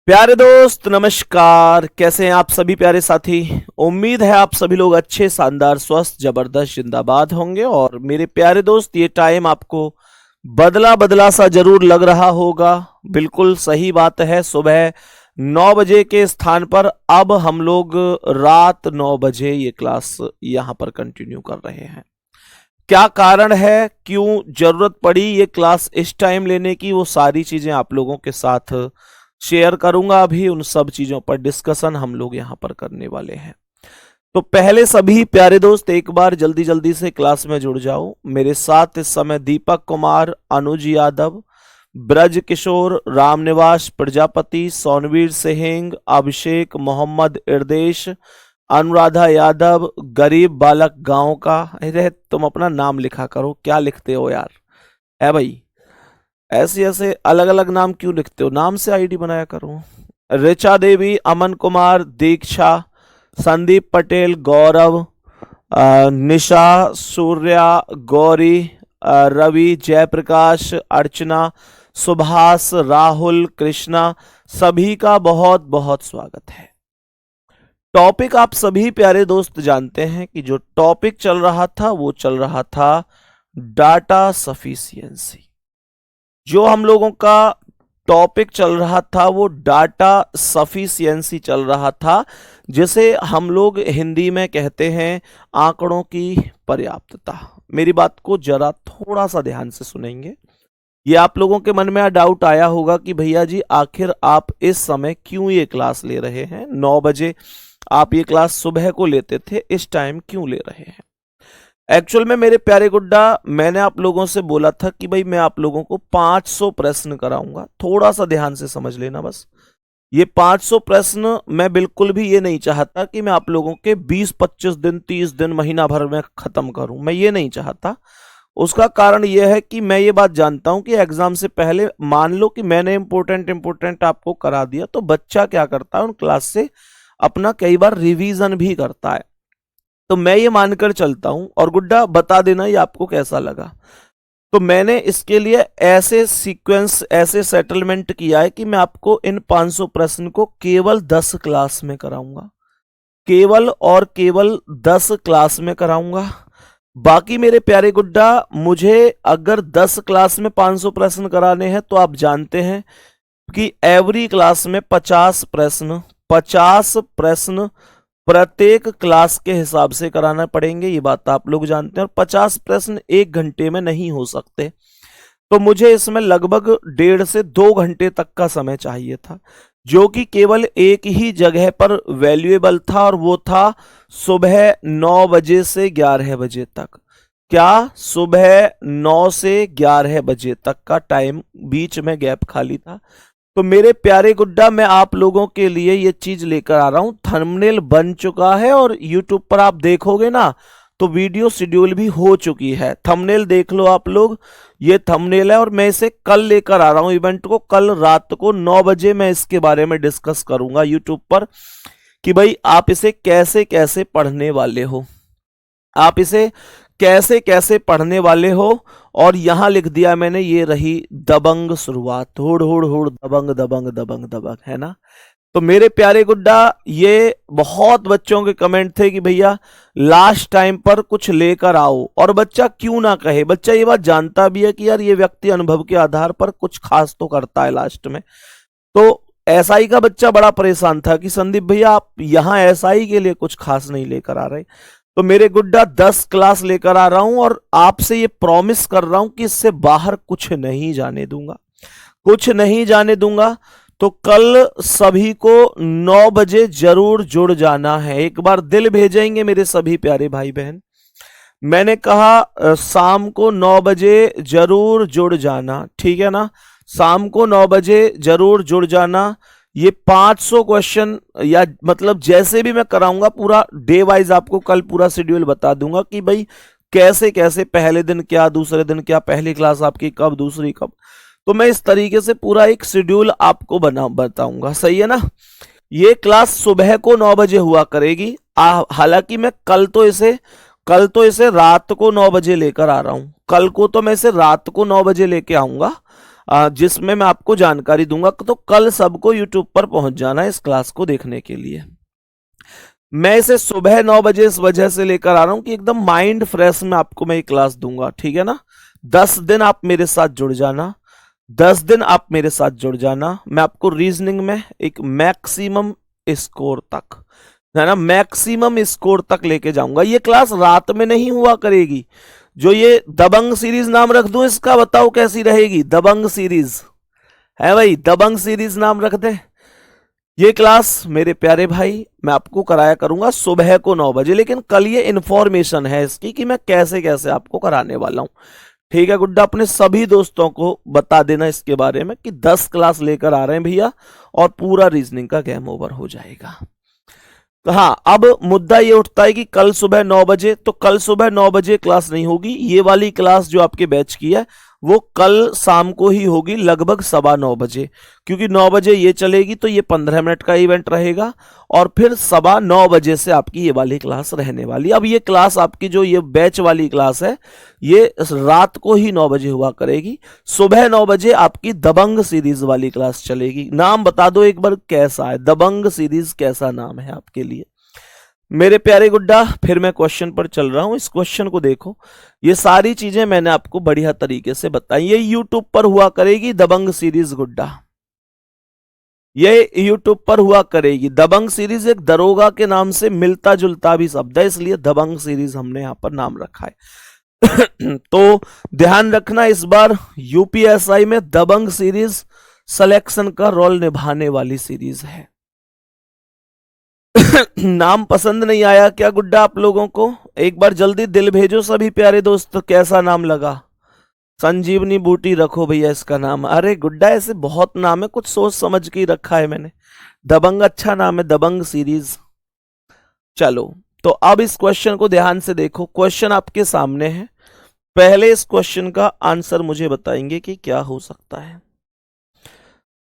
प्यारे दोस्त नमस्कार। कैसे हैं आप सभी प्यारे साथी। उम्मीद है आप सभी लोग अच्छे शानदार स्वस्थ जबरदस्त जिंदाबाद होंगे। और मेरे प्यारे दोस्त, ये टाइम आपको बदला बदला सा जरूर लग रहा होगा। बिल्कुल सही बात है। सुबह 9 बजे के स्थान पर अब हम लोग रात 9 बजे ये क्लास यहां पर कंटिन्यू कर रहे हैं। क्या कारण है, क्यों जरूरत पड़ी ये क्लास इस टाइम लेने की, वो सारी चीजें आप लोगों के साथ शेयर करूंगा। अभी उन सब चीजों पर डिस्कशन हम लोग यहां पर करने वाले हैं। तो पहले सभी प्यारे दोस्त एक बार जल्दी जल्दी से क्लास में जुड़ जाओ। मेरे साथ इस समय दीपक कुमार, अनुज यादव, ब्रज किशोर, रामनिवास प्रजापति, सोनवीर सिंह, अभिषेक मोहम्मद इर्देश, अनुराधा यादव, गरीब बालक गांव का। अरे तुम अपना नाम लिखा करो, क्या लिखते हो यार, है भाई। ऐसे ऐसे अलग अलग नाम क्यों लिखते हो, नाम से आईडी बनाया करो। ऋचा देवी, अमन कुमार, दीक्षा, संदीप पटेल, गौरव, निशा, सूर्या, गौरी, रवि, जयप्रकाश, अर्चना, सुभाष, राहुल, कृष्णा, सभी का बहुत बहुत स्वागत है। टॉपिक आप सभी प्यारे दोस्त जानते हैं कि जो टॉपिक चल रहा था वो चल रहा था डाटा सफिशिएंसी। जो हम लोगों का टॉपिक चल रहा था वो डाटा सफिशिएंसी चल रहा था, जिसे हम लोग हिंदी में कहते हैं आंकड़ों की पर्याप्तता। मेरी बात को जरा थोड़ा सा ध्यान से सुनेंगे। ये आप लोगों के मन में डाउट आया होगा कि भैया जी आखिर आप इस समय क्यों ये क्लास ले रहे हैं। 9 बजे आप ये क्लास सुबह को लेते थे, इस टाइम क्यों ले रहे हैं। एक्चुअल में मेरे प्यारे गुड्डा, मैंने आप लोगों से बोला था कि भाई मैं आप लोगों को 500 प्रश्न कराऊंगा। थोड़ा सा ध्यान से समझ लेना बस। ये 500 प्रश्न मैं बिल्कुल भी ये नहीं चाहता कि मैं आप लोगों के 20-25 दिन 30 दिन महीना भर में खत्म करूं, मैं ये नहीं चाहता। उसका कारण यह है कि मैं ये बात जानता हूं कि एग्जाम से पहले मान लो कि मैंने इंपोर्टेंट आपको करा दिया, तो बच्चा क्या करता है उन क्लास से अपना कई बार रिवीजन भी करता है। तो मैं ये मानकर चलता हूं, और गुड्डा बता देना ये आपको कैसा लगा। तो मैंने इसके लिए ऐसे सीक्वेंस, ऐसे सेटलमेंट किया है कि मैं आपको इन 500 प्रश्न को केवल 10 क्लास में कराऊंगा, केवल और केवल 10 क्लास में कराऊंगा। बाकी मेरे प्यारे गुड्डा, मुझे अगर 10 क्लास में 500 प्रश्न कराने हैं तो आप जानते हैं कि एवरी क्लास में 50 प्रश्न, 50 प्रश्न प्रत्येक क्लास के हिसाब से कराना पड़ेंगे। ये बात आप लोग जानते हैं। और 50 प्रश्न 1 घंटे में नहीं हो सकते, तो मुझे इसमें लगभग 1.5 से 2 घंटे तक का समय चाहिए था, जो कि केवल एक ही जगह पर वैल्यूएबल था, और वो था सुबह 9 बजे से 11 बजे तक। क्या, सुबह 9 से 11 बजे तक का टाइम, बीच में गैप खाली था। तो मेरे प्यारे गुड्डा, मैं आप लोगों के लिए ये चीज लेकर आ रहा हूं। थंबनेल बन चुका है और YouTube पर आप देखोगे ना तो वीडियो शेड्यूल भी हो चुकी है। थंबनेल देख लो आप लोग, ये थंबनेल है, और मैं इसे कल लेकर आ रहा हूं इवेंट को। कल रात को 9 बजे मैं इसके बारे में डिस्कस करूंगा YouTube पर कि भाई आप इसे कैसे कैसे पढ़ने वाले हो, आप इसे कैसे कैसे पढ़ने वाले हो। और यहां लिख दिया मैंने, ये रही दबंग शुरुआत, हुड़ हुड़ हुड़ दबंग दबंग दबंग दबंग, है ना। तो मेरे प्यारे गुड्डा, ये बहुत बच्चों के कमेंट थे कि भैया लास्ट टाइम पर कुछ लेकर आओ। और बच्चा क्यों ना कहे, बच्चा ये बात जानता भी है कि यार ये व्यक्ति अनुभव के आधार पर कुछ खास तो करता है लास्ट में। तो एसआई का बच्चा बड़ा परेशान था कि संदीप भैया आप यहां एसआई के लिए कुछ खास नहीं लेकर आ रहे। तो मेरे गुड्डा 10 क्लास लेकर आ रहा हूं, और आपसे ये प्रॉमिस कर रहा हूं कि इससे बाहर कुछ नहीं जाने दूंगा, कुछ नहीं जाने दूंगा। तो कल सभी को 9 बजे जरूर जुड़ जाना है। एक बार दिल भेजेंगे मेरे सभी प्यारे भाई बहन। मैंने कहा शाम को 9 बजे जरूर जुड़ जाना, ठीक है ना। शाम को 9 बजे जरूर जुड़ जाना। ये 500 क्वेश्चन, या मतलब जैसे भी मैं कराऊंगा पूरा डे वाइज आपको कल पूरा शेड्यूल बता दूंगा कि भाई कैसे कैसे, पहले दिन क्या, दूसरे दिन क्या, पहली क्लास आपकी कब, दूसरी कब। तो मैं इस तरीके से पूरा एक शेड्यूल आपको बताऊंगा, सही है ना। ये क्लास सुबह को 9 बजे हुआ करेगी। हालांकि मैं कल तो इसे रात को 9 बजे लेकर आ रहा हूं। कल को तो मैं इसे रात को 9 बजे लेके आऊंगा। जिसमें मैं आपको जानकारी दूंगा। तो कल सबको यूट्यूब पर पहुंच जाना है इस क्लास को देखने के लिए। मैं इसे सुबह 9 बजे इस वजह से लेकर आ रहा हूं कि एकदम माइंड फ्रेश में आपको मैं ये क्लास दूंगा, ठीक है ना। 10 दिन आप मेरे साथ जुड़ जाना, 10 दिन आप मेरे साथ जुड़ जाना। मैं आपको रीजनिंग में एक मैक्सिमम स्कोर तक, है ना, मैक्सिमम स्कोर तक लेके जाऊंगा। ये क्लास रात में नहीं हुआ करेगी। जो ये दबंग सीरीज नाम रख दूं इसका, बताओ कैसी रहेगी? दबंग सीरीज है भाई, दबंग सीरीज नाम रख दे। ये क्लास मेरे प्यारे भाई मैं आपको कराया करूंगा सुबह को 9 बजे, लेकिन कल ये इंफॉर्मेशन है इसकी कि मैं कैसे कैसे आपको कराने वाला हूं। ठीक है गुड्डा, अपने सभी दोस्तों को बता देना इसके बारे में कि 10 क्लास लेकर आ रहे हैं भैया, और पूरा रीजनिंग का गेम ओवर हो जाएगा। तो हाँ, अब मुद्दा ये उठता है कि कल सुबह 9 बजे, तो कल सुबह 9 बजे क्लास नहीं होगी। ये वाली क्लास जो आपके बैच की है वो कल शाम को ही होगी, लगभग 9:15 बजे, क्योंकि 9 बजे ये चलेगी तो ये 15 मिनट का इवेंट रहेगा, और फिर 9:15 बजे से आपकी ये वाली क्लास रहने वाली। अब ये क्लास आपकी जो ये बैच वाली क्लास है ये रात को ही 9 बजे हुआ करेगी। सुबह 9 बजे आपकी दबंग सीरीज वाली क्लास चलेगी। नाम बता दो एक बार कैसा है, दबंग सीरीज कैसा नाम है आपके लिए मेरे प्यारे गुड्डा? फिर मैं क्वेश्चन पर चल रहा हूं, इस क्वेश्चन को देखो। ये सारी चीजें मैंने आपको बढ़िया तरीके से बताई। ये यूट्यूब पर हुआ करेगी दबंग सीरीज गुड्डा, ये यूट्यूब पर हुआ करेगी। दबंग सीरीज एक दरोगा के नाम से मिलता जुलता भी शब्द है, इसलिए दबंग सीरीज हमने यहां पर नाम रखा है। तो ध्यान रखना, इस बार यूपीएसआई में दबंग सीरीज सिलेक्शन का रोल निभाने वाली सीरीज है। नाम पसंद नहीं आया क्या गुड्डा आप लोगों को? एक बार जल्दी दिल भेजो सभी प्यारे दोस्त, कैसा नाम लगा? संजीवनी बूटी रखो भैया इसका नाम। अरे गुड्डा ऐसे बहुत नाम है, कुछ सोच समझ के ही रखा है मैंने। दबंग अच्छा नाम है, दबंग सीरीज। चलो, तो अब इस क्वेश्चन को ध्यान से देखो। क्वेश्चन आपके सामने है, पहले इस क्वेश्चन का आंसर मुझे बताएंगे कि क्या हो सकता है।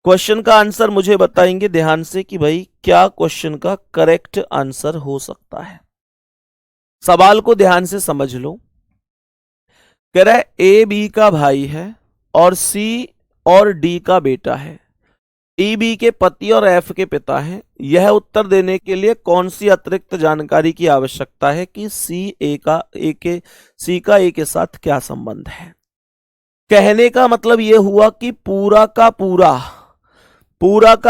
क्वेश्चन का आंसर मुझे बताएंगे ध्यान से कि भाई क्या क्वेश्चन का करेक्ट आंसर हो सकता है। सवाल को ध्यान से समझ लो। कह रहा है ए बी का भाई है और सी और डी का बेटा है, ई बी के पति और एफ के पिता हैं। यह उत्तर देने के लिए कौन सी अतिरिक्त जानकारी की आवश्यकता है कि सी का ए के साथ क्या संबंध है? कहने का मतलब यह हुआ कि पूरा का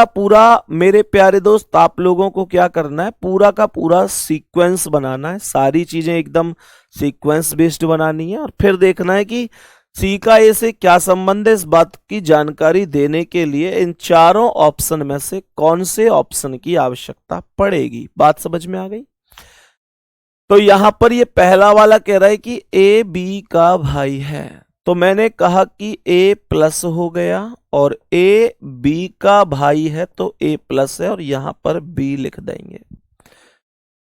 पूरा मेरे प्यारे दोस्त आप लोगों को क्या करना है, पूरा का पूरा सीक्वेंस बनाना है। सारी चीजें एकदम सीक्वेंस बेस्ड बनानी है, और फिर देखना है कि सी का ए से क्या संबंध है। इस बात की जानकारी देने के लिए इन चारों ऑप्शन में से कौन से ऑप्शन की आवश्यकता पड़ेगी। बात समझ में आ गई? तो यहां पर ये पहला वाला कह रहा है कि ए बी का भाई है, तो मैंने कहा कि ए प्लस हो गया, और ए बी का भाई है तो ए प्लस है, और यहां पर बी लिख देंगे।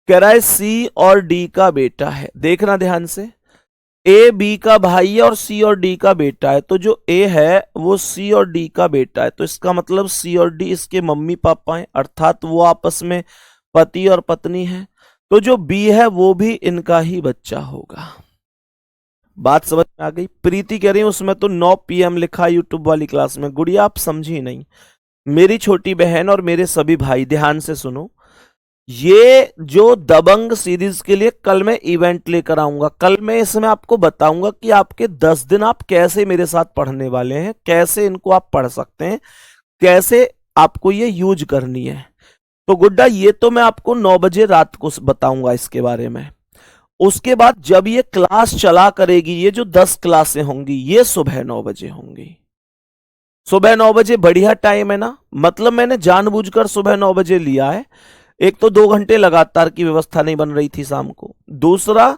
कह रहा है सी और डी का बेटा है। देखना ध्यान से, ए बी का भाई है और सी और डी का बेटा है, तो जो ए है वो सी और डी का बेटा है, तो इसका मतलब सी और डी इसके मम्मी पापा हैं, अर्थात वो आपस में पति और पत्नी है। तो जो बी है वो भी इनका ही बच्चा होगा। बात समझ में आ गई? प्रीति कह रही है उसमें तो 9 PM लिखा यूट्यूब वाली क्लास में। गुड़िया आप समझी नहीं। मेरी छोटी बहन और मेरे सभी भाई ध्यान से सुनो, ये जो दबंग सीरीज के लिए कल मैं इवेंट लेकर आऊंगा, कल मैं इसमें आपको बताऊंगा कि आपके 10 दिन आप कैसे मेरे साथ पढ़ने वाले हैं, कैसे इनको आप पढ़ सकते हैं, कैसे आपको ये यूज करनी है। तो गुड्डा ये तो मैं आपको 9 बजे रात को बताऊंगा इसके बारे में। उसके बाद जब ये क्लास चला करेगी, ये जो 10 क्लासें होंगी ये सुबह 9 बजे होंगी। सुबह 9 बजे बढ़िया टाइम है ना, मतलब मैंने जानबूझकर सुबह 9 बजे लिया है। एक तो 2 घंटे लगातार की व्यवस्था नहीं बन रही थी शाम को, दूसरा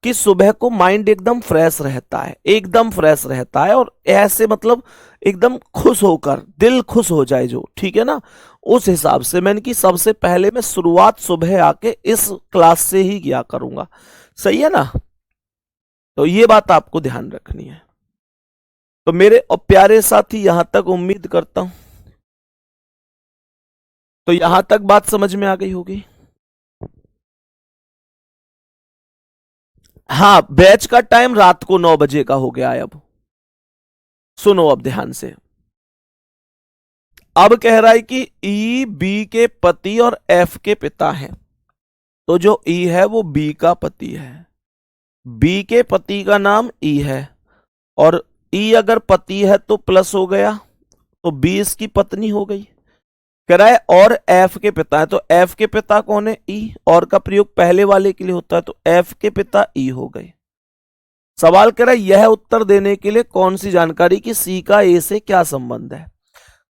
कि सुबह को माइंड एकदम फ्रेश रहता है, एकदम फ्रेश रहता है, और ऐसे मतलब एकदम खुश होकर दिल खुश हो जाए जो, ठीक है ना, उस हिसाब से मैंने कि सबसे पहले मैं शुरुआत सुबह आके इस क्लास से ही किया करूंगा। सही है ना? तो ये बात आपको ध्यान रखनी है। तो मेरे और प्यारे साथी यहां तक उम्मीद करता हूं, तो यहां तक बात समझ में आ गई होगी। हाँ, बैच का टाइम रात को 9 बजे का हो गया है अब। सुनो अब ध्यान से। अब कह रहा है कि ई बी के पति और एफ के पिता हैं। तो जो ई है वो बी का पति है, बी के पति का नाम ई है, और ई अगर पति है तो प्लस हो गया, तो बी इसकी पत्नी हो गई। कह रहा है और एफ के पिता है, तो एफ के पिता कौन है? ई। और का प्रयोग पहले वाले के लिए होता है, तो एफ के पिता ई हो गए। सवाल कह रहा है यह उत्तर देने के लिए कौन सी जानकारी कि सी का ए से क्या संबंध है।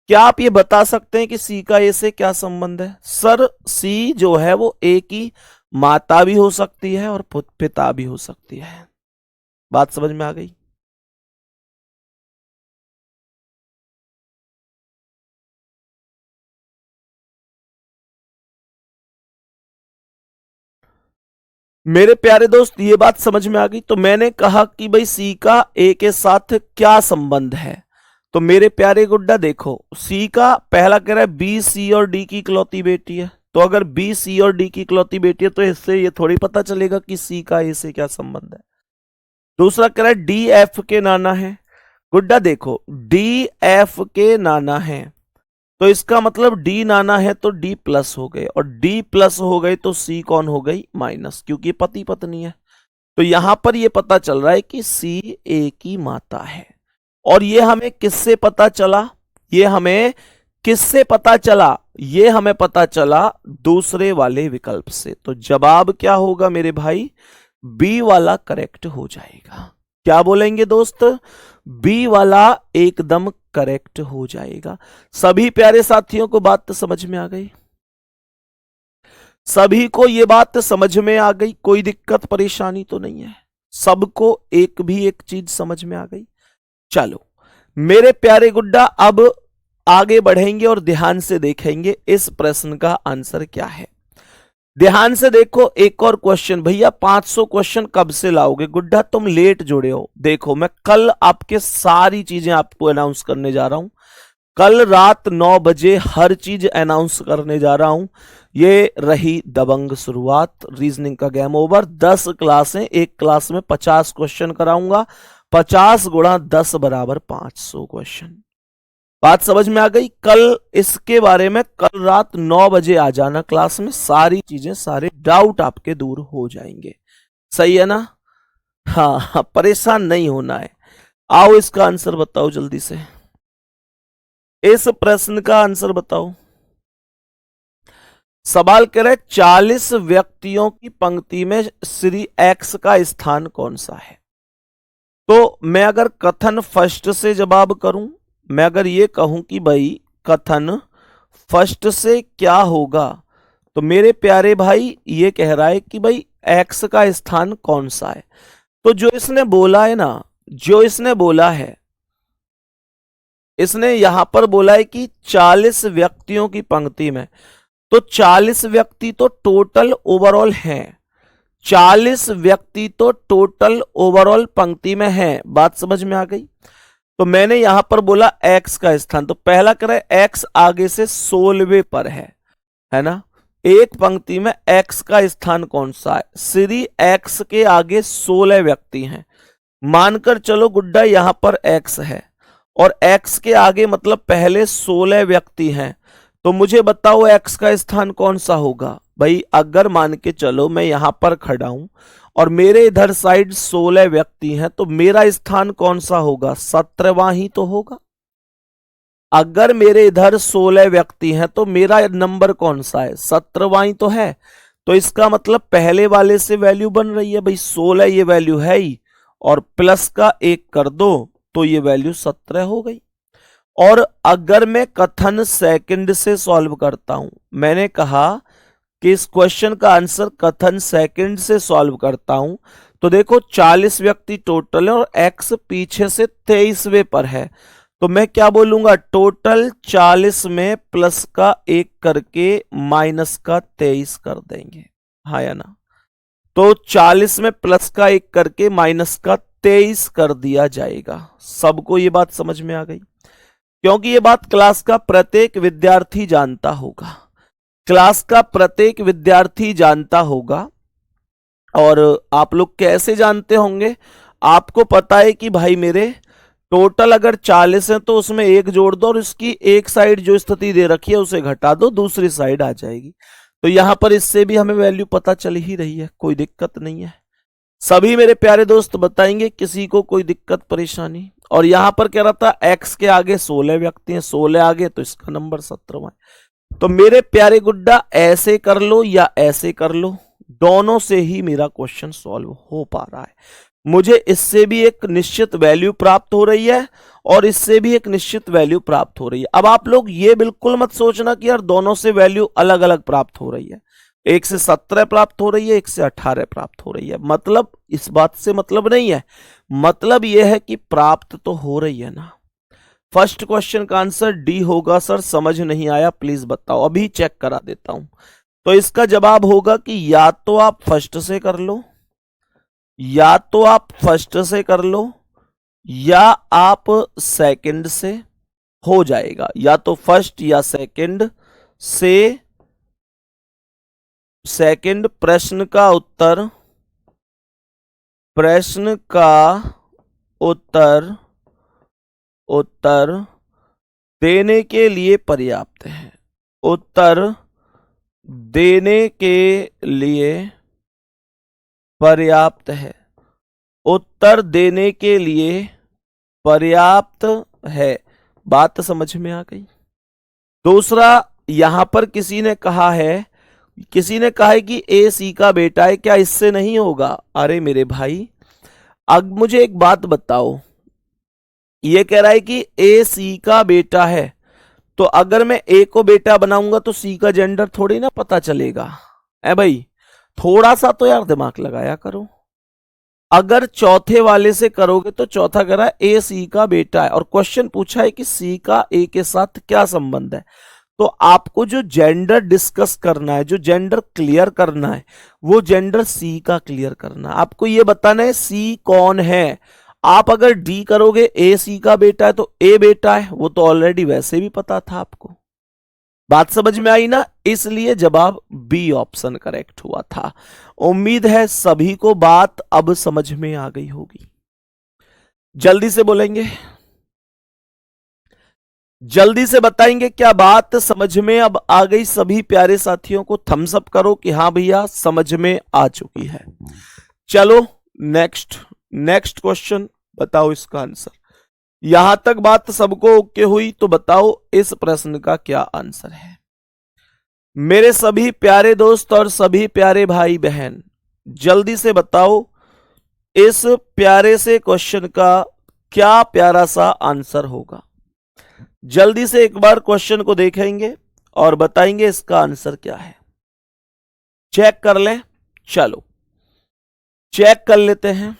क्या आप ये बता सकते हैं कि सी का ए से क्या संबंध है? सर, सी जो है वो ए की माता भी हो सकती है और पिता भी हो सकती है। बात समझ में आ गई? मेरे प्यारे दोस्त, ये बात समझ में आ गई। तो मैंने कहा कि भाई सी का ए के साथ क्या संबंध है। तो मेरे प्यारे गुड्डा देखो, सी का पहला कह रहा है बी सी और डी की इकलौती बेटी है। तो अगर बी सी और डी की इकलौती बेटी है तो इससे ये थोड़ी पता चलेगा कि सी का ए से क्या संबंध है। दूसरा कह रहा है डी एफ के नाना है। गुड्डा देखो, डी एफ के नाना है, तो इसका मतलब डी नाना है तो डी प्लस हो गए, और डी प्लस हो गए तो सी कौन हो गई? माइनस, क्योंकि पति पत्नी है। तो यहां पर यह पता चल रहा है कि सी ए की माता है। और ये हमें किससे पता चला? ये हमें किससे पता चला? ये हमें पता चला दूसरे वाले विकल्प से। तो जवाब क्या होगा मेरे भाई? बी वाला करेक्ट हो जाएगा। क्या बोलेंगे दोस्त? बी वाला एकदम करेक्ट हो जाएगा। सभी प्यारे साथियों को बात समझ में आ गई? सभी को ये बात समझ में आ गई? कोई दिक्कत परेशानी तो नहीं है? सबको एक भी एक चीज समझ में आ गई? चलो मेरे प्यारे गुड्डा, अब आगे बढ़ेंगे और ध्यान से देखेंगे इस प्रश्न का आंसर क्या है। ध्यान से देखो, एक और क्वेश्चन। भैया 500 क्वेश्चन कब से लाओगे? गुड्डा तुम लेट जुड़े हो। देखो, मैं कल आपके सारी चीजें आपको अनाउंस करने जा रहा हूं। कल रात 9 बजे हर चीज अनाउंस करने जा रहा हूं। ये रही दबंग शुरुआत। रीजनिंग का गेम ओवर। 10 क्लासें, एक क्लास में 50 क्वेश्चन कराऊंगा। 50 गुणा 10 बराबर 500 क्वेश्चन। बात समझ में आ गई? कल इसके बारे में कल रात 9 बजे आ जाना क्लास में। सारी चीजें, सारे डाउट आपके दूर हो जाएंगे। सही है ना? हाँ, परेशान नहीं होना है। आओ इसका आंसर बताओ जल्दी से। इस प्रश्न का आंसर बताओ। सवाल कह रहे 40 व्यक्तियों की पंक्ति में श्री एक्स का स्थान कौन सा है। तो मैं अगर कथन फर्स्ट से जवाब करूं, मैं अगर ये कहूं कि भाई कथन फर्स्ट से क्या होगा, तो मेरे प्यारे भाई ये कह रहा है कि भाई एक्स का स्थान कौन सा है। तो जो इसने बोला है ना, जो इसने बोला है, इसने यहां पर बोला है कि 40 व्यक्तियों की पंक्ति में, तो 40 व्यक्ति तो टोटल ओवरऑल हैं। 40 व्यक्ति तो टोटल ओवरऑल पंक्ति में हैं। बात समझ में आ गई? तो मैंने यहां पर बोला एक्स का स्थान, तो पहला कह रहा है एक्स आगे से 16वें पर है ना। एक पंक्ति में एक्स का स्थान कौन सा है? श्री एक्स के आगे 16 व्यक्ति हैं। मानकर चलो गुड्डा यहां पर एक्स है और एक्स के आगे मतलब पहले 16 व्यक्ति हैं, तो मुझे बताओ एक्स का स्थान कौन सा होगा। भाई अगर मान के चलो मैं यहां पर खड़ा हूं और मेरे इधर साइड 16 व्यक्ति हैं, तो मेरा स्थान कौन सा होगा? 17वां ही तो होगा। अगर मेरे इधर 16 व्यक्ति हैं तो मेरा नंबर कौन सा है? 17वां ही तो है। तो इसका मतलब पहले वाले से वैल्यू बन रही है। भाई 16 ये वैल्यू है ही, और प्लस का 1 कर दो तो ये वैल्यू 17 हो गई। और अगर मैं कथन सेकंड से सॉल्व करता हूं, मैंने कहा कि इस क्वेश्चन का आंसर कथन सेकंड से सॉल्व करता हूं, तो देखो 40 व्यक्ति टोटल है और एक्स पीछे से 23वें पर है, तो मैं क्या बोलूंगा? टोटल 40 में प्लस का 1 करके माइनस का 23 कर देंगे। हाँ या ना? तो 40 में प्लस का 1 करके माइनस का 23 कर दिया जाएगा। सबको ये बात समझ में आ गई? क्योंकि ये बात क्लास का प्रत्येक विद्यार्थी जानता होगा। क्लास का प्रत्येक विद्यार्थी जानता होगा। और आप लोग कैसे जानते होंगे? आपको पता है कि भाई मेरे टोटल अगर 40 है तो उसमें एक जोड़ दो और इसकी एक साइड जो स्थिति दे रखी है उसे घटा दो, दूसरी साइड आ जाएगी। तो यहां पर इससे भी हमें वैल्यू पता चल ही रही है, कोई दिक्कत नहीं है। सभी मेरे प्यारे दोस्त बताएंगे किसी को कोई दिक्कत परेशानी। और यहां पर कह रहा था x के आगे 16 व्यक्ति हैं, 16 आगे तो इसका नंबर 17वां है। तो मेरे प्यारे गुड्डा ऐसे कर लो या ऐसे कर लो, दोनों से ही मेरा क्वेश्चन सॉल्व हो पा रहा है। मुझे इससे भी एक निश्चित वैल्यू प्राप्त हो रही है और इससे भी एक निश्चित वैल्यू प्राप्त हो रही है। अब आप लोग ये बिल्कुल मत सोचना कि यार दोनों से वैल्यू अलग अलग प्राप्त हो रही है, एक से 17 प्राप्त हो रही है, एक से 18 प्राप्त हो रही है। मतलब इस बात से मतलब नहीं है, मतलब यह है कि प्राप्त तो हो रही है ना। फर्स्ट क्वेश्चन का आंसर डी होगा। सर समझ नहीं आया, प्लीज बताओ, अभी चेक करा देता हूं। तो इसका जवाब होगा कि या तो आप फर्स्ट से कर लो, या तो आप फर्स्ट से कर लो, या आप सेकंड से हो जाएगा। या तो फर्स्ट या सेकंड से। सेकंड प्रश्न का उत्तर उत्तर देने के लिए पर्याप्त है। उत्तर देने के लिए पर्याप्त है। उत्तर देने के लिए पर्याप्त है। बात समझ में आ गई। दूसरा, यहां पर किसी ने कहा है कि ए सी का बेटा है, क्या इससे नहीं होगा? अरे मेरे भाई, अब मुझे एक बात बताओ, ये कह रहा है कि ए सी का बेटा है, तो अगर मैं ए को बेटा बनाऊंगा तो सी का जेंडर थोड़ी ना पता चलेगा। है भाई, थोड़ा सा तो यार दिमाग लगाया करो। अगर चौथे वाले से करोगे तो चौथा कह रहा है ए सी का बेटा है और क्वेश्चन पूछा है कि सी का ए के साथ क्या संबंध है। तो आपको जो जेंडर डिस्कस करना है, जो जेंडर क्लियर करना है, वो जेंडर सी का क्लियर करना है। आपको ये बताना है सी कौन है। आप अगर डी करोगे ए सी का बेटा है तो ए बेटा है, वो तो ऑलरेडी वैसे भी पता था आपको। बात समझ में आई ना? इसलिए जवाब बी ऑप्शन करेक्ट हुआ था। उम्मीद है सभी को बात अब समझ में आ गई होगी। जल्दी से बोलेंगे, जल्दी से बताएंगे क्या बात समझ में अब आ गई। सभी प्यारे साथियों को थम्स अप करो कि हाँ भैया समझ में आ चुकी है। चलो नेक्स्ट क्वेश्चन, बताओ इसका आंसर। यहां तक बात सबको ओके हुई तो बताओ इस प्रश्न का क्या आंसर है। मेरे सभी प्यारे दोस्त और सभी प्यारे भाई बहन, जल्दी से बताओ इस प्यारे से क्वेश्चन का क्या प्यारा सा आंसर होगा। जल्दी से एक बार क्वेश्चन को देखेंगे और बताएंगे इसका आंसर क्या है। चेक कर लें, चलो चेक कर लेते हैं।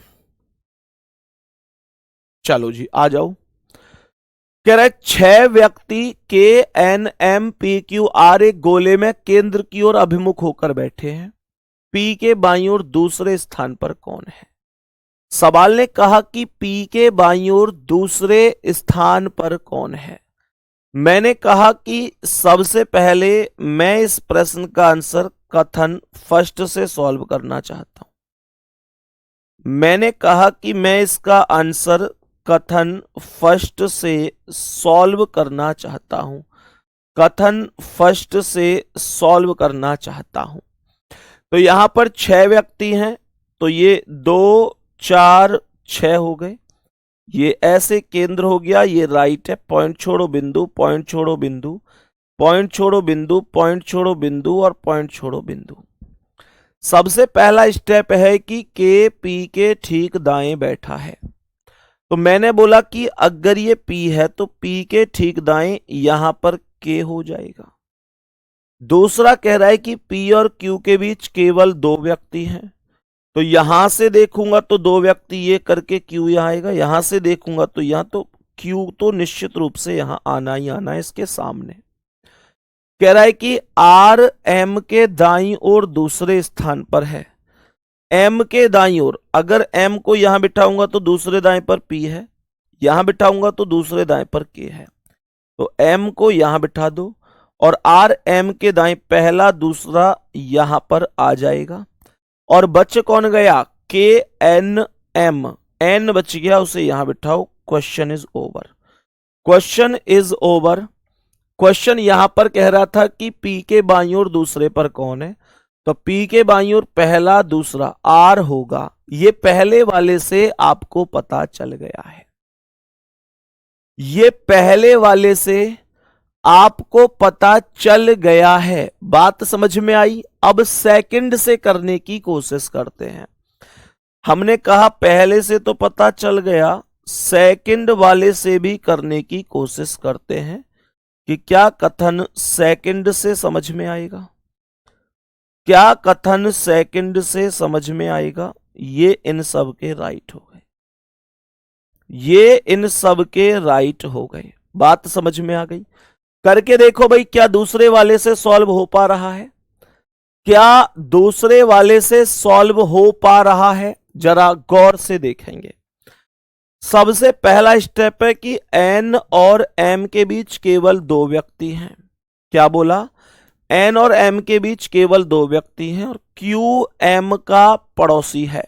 चलो जी आ जाओ। कह रहे 6 व्यक्ति के N M P Q R एक गोले में केंद्र की ओर अभिमुख होकर बैठे हैं। पी के बाईं ओर दूसरे स्थान पर कौन है? सवाल ने कहा कि पी के बाईं ओर दूसरे स्थान पर कौन है। मैंने कहा कि सबसे पहले मैं इस प्रश्न का आंसर कथन फर्स्ट से सॉल्व करना चाहता हूं। मैंने कहा कि मैं इसका आंसर कथन फर्स्ट से सॉल्व करना चाहता हूं। कथन फर्स्ट से सॉल्व करना चाहता हूं। तो यहां पर 6 व्यक्ति हैं, तो ये 2 4 6 हो गए। ये ऐसे केंद्र हो गया, ये राइट है। पॉइंट छोड़ो बिंदु, पॉइंट छोड़ो बिंदु, पॉइंट छोड़ो बिंदु, पॉइंट छोड़ो बिंदु और पॉइंट छोड़ो बिंदु। सबसे पहला स्टेप है कि के पी के ठीक दाएं बैठा है। तो मैंने बोला कि अगर ये P है तो P के ठीक दाएं यहां पर K हो जाएगा। दूसरा कह रहा है कि P और Q के बीच केवल 2 व्यक्ति हैं, तो यहां से देखूंगा तो 2 व्यक्ति ये करके Q यहां आएगा, यहां से देखूंगा तो यहां, तो Q तो निश्चित रूप से यहां आना ही आना है इसके सामने। कह रहा है कि R M के दाईं ओर दूसरे स्थान पर है। M के दाईं ओर, अगर M को यहां बिठाऊंगा तो दूसरे दाएं पर P है, यहां बिठाऊंगा तो दूसरे दाएं पर K है। तो M को यहां बिठा दो और R M के दाएं पहला दूसरा यहां पर आ जाएगा। और बच कौन गया? K N M, N बच गया, उसे यहां बिठाओ। Question is over. Question is over. Question यहां पर कह रहा था कि पी के बाईं ओर दूसरे पर कौन है, तो पी के बाईं ओर पहला दूसरा आर होगा। ये पहले वाले से आपको पता चल गया है, ये पहले वाले से आपको पता चल गया है। बात समझ में आई। अब सेकंड से करने की कोशिश करते हैं। हमने कहा पहले से तो पता चल गया, सेकंड वाले से भी करने की कोशिश करते हैं कि क्या कथन सेकंड से समझ में आएगा, क्या कथन सेकंड से समझ में आएगा। ये इन सब के राइट हो गए, ये इन सब के राइट हो गए। बात समझ में आ गई। करके देखो भाई, क्या दूसरे वाले से सॉल्व हो पा रहा है, क्या दूसरे वाले से सॉल्व हो पा रहा है, जरा गौर से देखेंगे। सबसे पहला स्टेप है कि एन और एम के बीच केवल दो व्यक्ति हैं। क्या बोला, एन और एम के बीच केवल दो व्यक्ति हैं और क्यू एम का पड़ोसी है,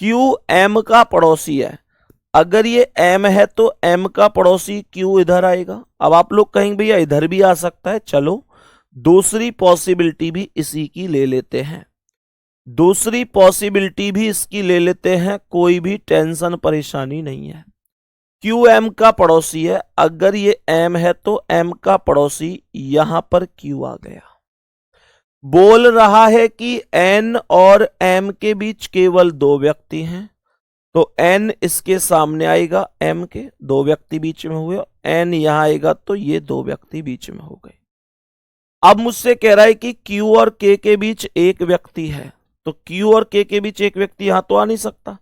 क्यू एम का पड़ोसी है। अगर ये m है तो m का पड़ोसी q इधर आएगा। अब आप लोग कहेंगे भैया इधर भी आ सकता है, चलो दूसरी पॉसिबिलिटी भी इसी की ले लेते हैं, दूसरी पॉसिबिलिटी भी इसकी ले लेते हैं, कोई भी टेंशन परेशानी नहीं है। q m का पड़ोसी है, अगर ये m है तो m का पड़ोसी यहां पर q आ गया। बोल रहा है कि n और m के बीच केवल दो व्यक्ति हैं, तो n इसके सामने आएगा m के, दो व्यक्ति बीच में हुए, n यहां आएगा तो ये दो व्यक्ति बीच में हो गए। अब मुझसे कह रहा है कि q और k के बीच एक व्यक्ति है, तो q और k के बीच एक व्यक्ति यहां तो आ नहीं सकता,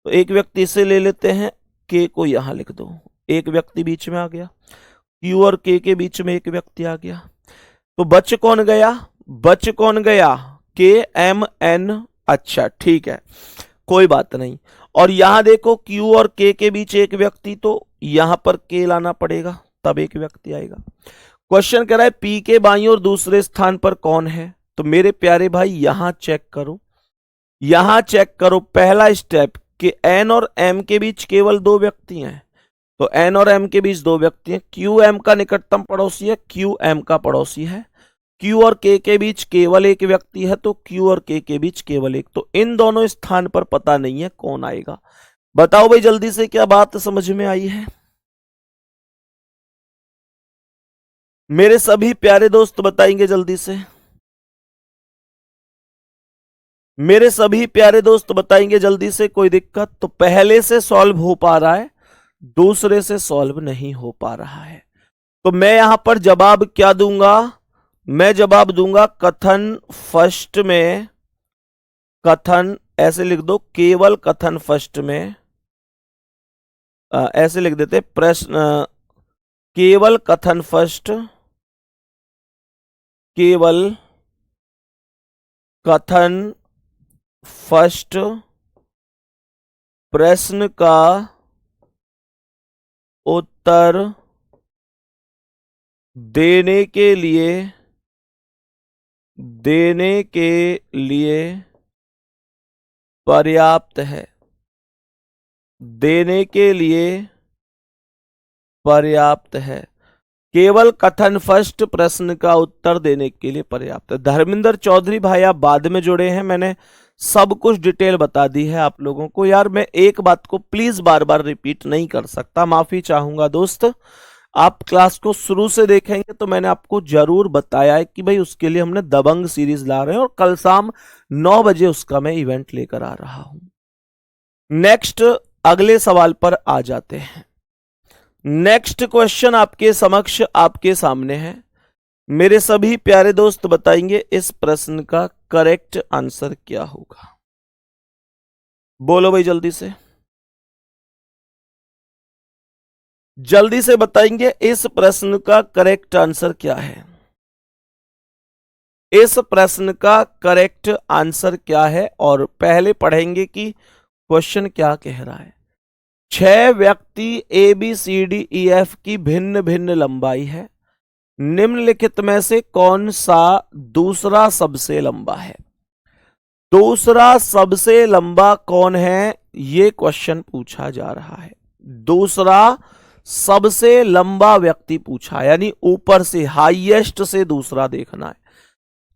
तो एक व्यक्ति इसे ले लेते हैं, k को यहां लिख दो, एक व्यक्ति बीच में आ गया, q और k के बीच में एक व्यक्ति आ गया। तो बच कौन गया, बच कौन गया, k m n। अच्छा ठीक है, कोई बात नहीं। और यहां देखो Q और K के बीच एक व्यक्ति, तो यहां पर K लाना पड़ेगा, तब एक व्यक्ति आएगा। क्वेश्चन कह रहा है P के बाईं ओर दूसरे स्थान पर कौन है, तो मेरे प्यारे भाई यहां चेक करो, यहां चेक करो। पहला स्टेप कि N और M के बीच केवल दो व्यक्ति हैं, तो N और M के बीच दो व्यक्ति हैं। Q M का निकटतम पड़ोसी है, Q M का पड़ोसी है। Q और K के बीच केवल एक व्यक्ति है, तो Q और K के बीच केवल एक, तो इन दोनों स्थान पर पता नहीं है कौन आएगा। बताओ भाई जल्दी से, क्या बात समझ में आई है। मेरे सभी प्यारे दोस्त बताएंगे जल्दी से, मेरे सभी प्यारे दोस्त बताएंगे जल्दी से। कोई दिक्कत, तो पहले से सॉल्व हो पा रहा है, दूसरे से सॉल्व नहीं हो पा रहा है। तो मैं यहां पर जवाब क्या दूंगा, मैं जवाब दूंगा कथन फर्स्ट में, कथन ऐसे लिख दो, केवल कथन फर्स्ट में, ऐसे लिख देते प्रश्न, केवल कथन फर्स्ट, केवल कथन फर्स्ट प्रश्न का उत्तर देने के लिए पर्याप्त है, देने के लिए पर्याप्त है। केवल कथन फर्स्ट प्रश्न का उत्तर देने के लिए पर्याप्त है। धर्मेंद्र चौधरी भाई आप बाद में जुड़े हैं, मैंने सब कुछ डिटेल बता दी है आप लोगों को। यार मैं एक बात को प्लीज बार बार रिपीट नहीं कर सकता, माफी चाहूंगा दोस्त। आप क्लास को शुरू से देखेंगे तो मैंने आपको जरूर बताया है कि भाई उसके लिए हमने दबंग सीरीज ला रहे हैं और कल शाम 9 बजे उसका मैं इवेंट लेकर आ रहा हूं। नेक्स्ट अगले सवाल पर आ जाते हैं। नेक्स्ट क्वेश्चन आपके समक्ष आपके सामने है। मेरे सभी प्यारे दोस्त बताएंगे इस प्रश्न का करेक्ट आंसर क्या होगा। बोलो भाई जल्दी से, जल्दी से बताएंगे इस प्रश्न का करेक्ट आंसर क्या है। इस प्रश्न का करेक्ट आंसर क्या है, और पहले पढ़ेंगे कि क्वेश्चन क्या कह रहा है। 6 व्यक्ति A B C D E F की भिन्न भिन्न लंबाई है, निम्नलिखित में से कौन सा दूसरा सबसे लंबा है। दूसरा सबसे लंबा कौन है, ये क्वेश्चन पूछा जा रहा है। दूसरा सबसे लंबा व्यक्ति पूछा, यानी ऊपर से हाईएस्ट से दूसरा देखना है।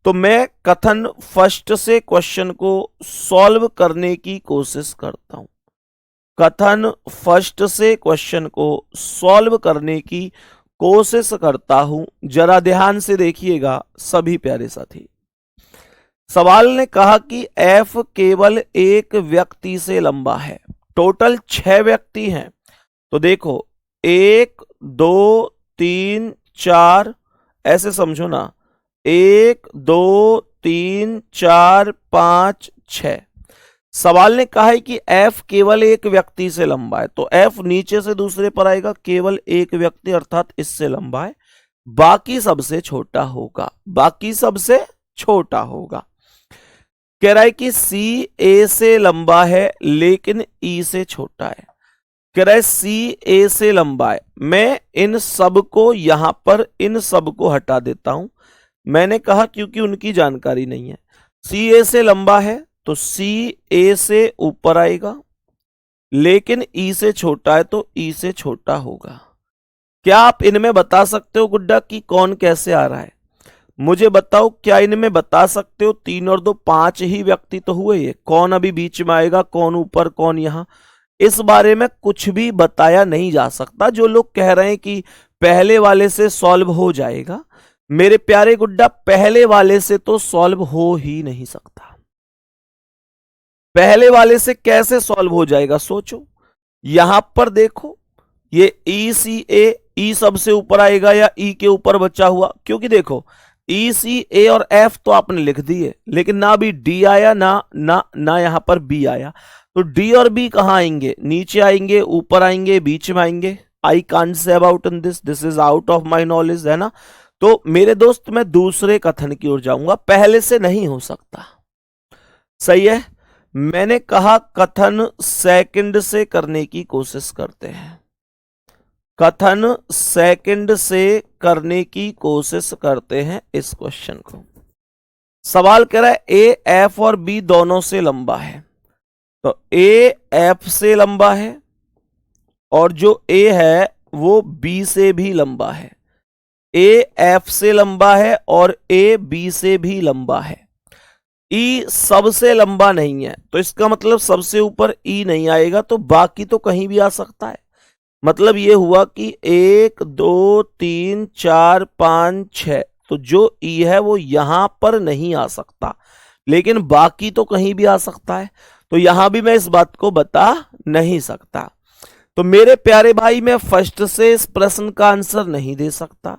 तो मैं कथन फर्स्ट से क्वेश्चन को सॉल्व करने की कोशिश करता हूं। कथन फर्स्ट से क्वेश्चन को सॉल्व करने की कोशिश करता हूं। जरा ध्यान से देखिएगा सभी प्यारे साथी। सवाल ने कहा कि एफ केवल एक व्यक्ति से लंबा है। टोटल 6 व्यक्ति हैं। तो देखो 1 2 3 4, ऐसे समझो ना, 1 2 3 4 5 6। सवाल ने कहा है कि एफ केवल एक व्यक्ति से लंबा है, तो एफ नीचे से दूसरे पर आएगा, केवल एक व्यक्ति अर्थात इससे लंबा है, बाकी सबसे छोटा होगा, बाकी सबसे छोटा होगा। कह रहा है कि सी ए से लंबा है लेकिन ई से छोटा है। कह रहा है सी ए से लंबा है। मैं इन सब को यहां पर इन सब को हटा देता हूं। मैंने कहा क्योंकि उनकी जानकारी नहीं है। सी ए से लंबा है तो सी ए से ऊपर आएगा, लेकिन ई से छोटा है तो ई से छोटा होगा। क्या आप इनमें बता सकते हो गुड्डा कि कौन कैसे आ रहा है? मुझे बताओ, क्या इनमें बता सकते हो? 3 और 2 5 ही व्यक्ति तो हुए। ये कौन अभी बीच में आएगा, कौन ऊपर कौन यहां, इस बारे में कुछ भी बताया नहीं जा सकता। जो लोग कह रहे हैं कि पहले वाले से सॉल्व हो जाएगा, मेरे प्यारे गुड्डा पहले वाले से तो सॉल्व हो ही नहीं सकता। पहले वाले से कैसे सॉल्व हो जाएगा सोचो। यहां पर देखो ये ई सी ए, ई सबसे ऊपर आएगा या ई के ऊपर बचा हुआ? क्योंकि देखो ई सी ए और एफ तो आपने लिख दिए, लेकिन ना भी डी आया ना ना ना यहां पर बी आया। तो डी और बी कहां आएंगे? नीचे आएंगे, ऊपर आएंगे, बीच में आएंगे? I can't say about in this is out of my knowledge, है ना। तो मेरे दोस्त मैं दूसरे कथन की ओर जाऊंगा, पहले से नहीं हो सकता। सही है। मैंने कहा कथन सेकंड से करने की कोशिश करते हैं। कथन सेकंड से करने की कोशिश करते हैं इस क्वेश्चन को। सवाल कह रहा है ए एफ और बी दोनों से लंबा है। तो ए एफ से लंबा है और जो ए है वो बी से भी लंबा है। ए एफ से लंबा है और ए बी से भी लंबा है। ई सबसे लंबा नहीं है, तो इसका मतलब सबसे ऊपर ई नहीं आएगा, तो बाकी तो कहीं भी आ सकता है। मतलब ये हुआ कि 1 2 3 4 5 6, तो जो ई है वो यहां पर नहीं आ सकता, लेकिन बाकी तो कहीं भी आ सकता है। तो यहां भी मैं इस बात को बता नहीं सकता। तो मेरे प्यारे भाई, मैं फर्स्ट से इस प्रश्न का आंसर नहीं दे सकता,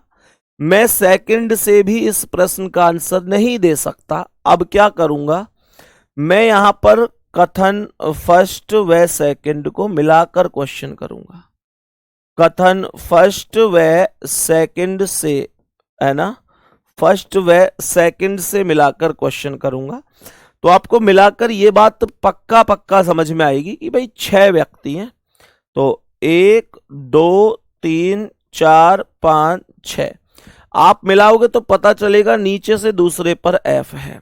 मैं सेकंड से भी इस प्रश्न का आंसर नहीं दे सकता। अब क्या करूंगा, मैं यहां पर कथन फर्स्ट व सेकंड को मिलाकर क्वेश्चन करूंगा। कथन फर्स्ट व सेकंड से, है ना, फर्स्ट व सेकंड से मिलाकर क्वेश्चन करूंगा। तो आपको मिलाकर ये बात पक्का पक्का समझ में आएगी कि भाई 6 व्यक्ति हैं। तो 1 2 3 4 5 6 आप मिलाओगे तो पता चलेगा नीचे से दूसरे पर एफ है,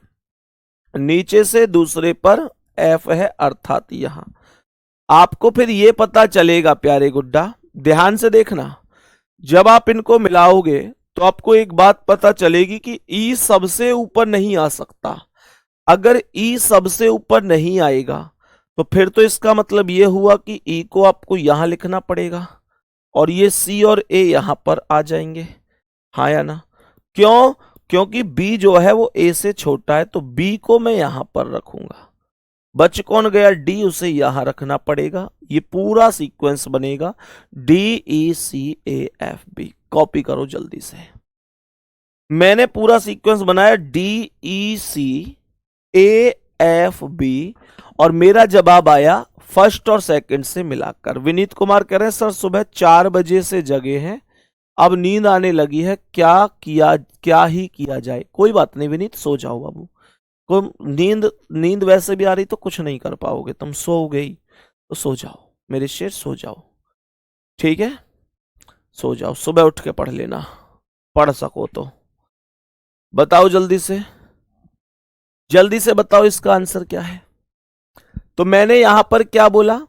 नीचे से दूसरे पर एफ है, अर्थात यहां आपको फिर ये पता चलेगा प्यारे गुड्डा, ध्यान से देखना, जब आप इनको मिलाओगे तो आपको एक बात पता चलेगी कि ई सबसे ऊपर नहीं आ सकता। अगर ई सबसे ऊपर नहीं आएगा तो फिर तो इसका मतलब यह हुआ कि ई को आपको यहां लिखना पड़ेगा और ये सी और ए यहां पर आ जाएंगे, हाँ या ना। क्यों? क्योंकि बी जो है वो ए से छोटा है, तो बी को मैं यहां पर रखूंगा। बच कौन गया? डी, उसे यहां रखना पड़ेगा। ये पूरा सीक्वेंस बनेगा D E C A F B. Copy करो जल्दी से। मैंने पूरा सीक्वेंस बनाया D E C A F B और मेरा जवाब आया फर्स्ट और सेकंड से मिलाकर। विनीत कुमार कह रहे हैं सर सुबह 4 बजे से जगे हैं, अब नींद आने लगी है, क्या ही किया जाए। कोई बात नहीं विनीत, सो जाओ बाबू। को नींद वैसे भी आ रही तो कुछ नहीं कर पाओगे, तुम सो गई तो सो जाओ मेरे शेर, सो जाओ, ठीक है, सो जाओ। सुबह उठ के पढ़ लेना, पढ़ सको तो। बताओ जल्दी से बताओ इसका आंसर क्या है। तो मैंने यहां पर क्या बोला?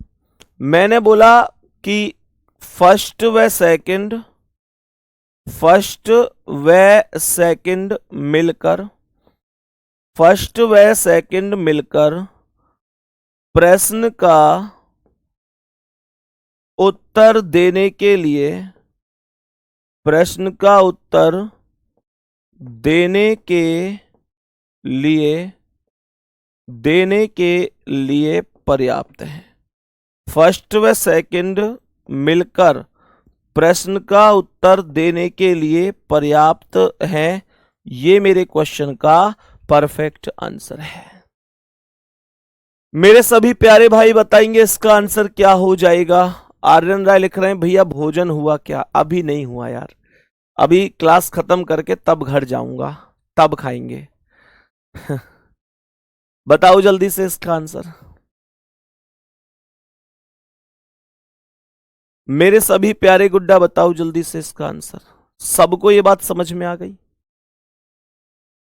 मैंने बोला कि फर्स्ट व सेकंड मिलकर प्रश्न का उत्तर देने के लिए पर्याप्त है। फर्स्ट व सेकंड मिलकर प्रश्न का उत्तर देने के लिए पर्याप्त है। ये मेरे क्वेश्चन का परफेक्ट आंसर है। मेरे सभी प्यारे भाई बताएंगे इसका आंसर क्या हो जाएगा। आर्यन राय लिख रहे हैं भैया भोजन हुआ क्या? अभी नहीं हुआ यार, अभी क्लास खत्म करके तब घर जाऊंगा, तब खाएंगे। बताओ जल्दी से इसका आंसर। मेरे सभी प्यारे गुड्डा बताओ जल्दी से इसका आंसर। सबको ये बात समझ में आ गई?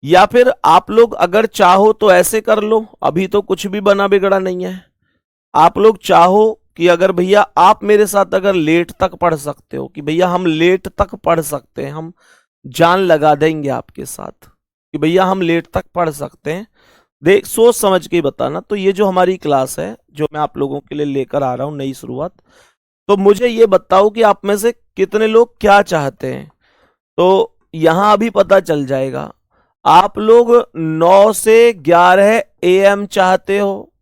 या फिर आप लोग अगर चाहो तो ऐसे कर लो, अभी तो कुछ भी बना बिगड़ा नहीं है। आप लोग चाहो कि अगर भैया आप मेरे साथ अगर लेट तक पढ़ सकते हो, कि भैया हम लेट तक पढ़ सकते हैं, हम जान लगा देंगे आपके साथ कि भैया हम लेट तक पढ़ सकते हैं, देख सोच समझ के बताना। तो ये जो हमारी क्लास है जो मैं आप लोगों के लिए लेकर आ रहा हूं, नई शुरुआत, तो मुझे ये बताओ कि आप में से कितने लोग क्या चाहते हैं। तो यहां अभी पता चल जाएगा। आप लोग 9 से 11 AM चाहते हो